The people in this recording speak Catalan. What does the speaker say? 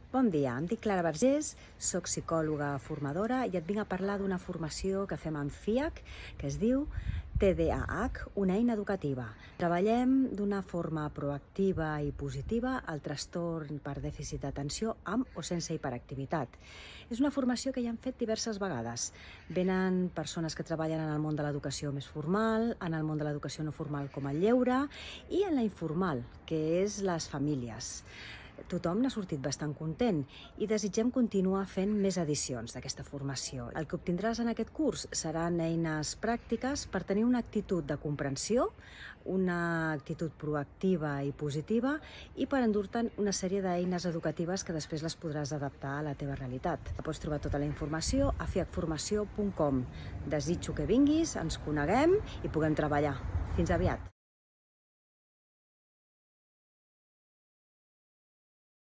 Bon dia, em dic Clara Vergés, soc psicòloga formadora i et vinc a parlar d'una formació que fem en FIAC, que es diu TDAH, una eina educativa. Treballem d'una forma proactiva i positiva el trastorn per dèficit d'atenció amb o sense hiperactivitat. És una formació que ja hem fet diverses vegades. Venen persones que treballen en el món de l'educació més formal, en el món de l'educació no formal com el lleure i en la informal, que és les famílies. Tothom n'ha sortit bastant content i desitgem continuar fent més edicions d'aquesta formació. El que obtindràs en aquest curs seran eines pràctiques per tenir una actitud de comprensió, una actitud proactiva i positiva i per endur-te'n una sèrie d'eines educatives que després les podràs adaptar a la teva realitat. Pots trobar tota la informació a fiacformació.com. Desitjo que vinguis, ens coneguem i puguem treballar. Fins aviat!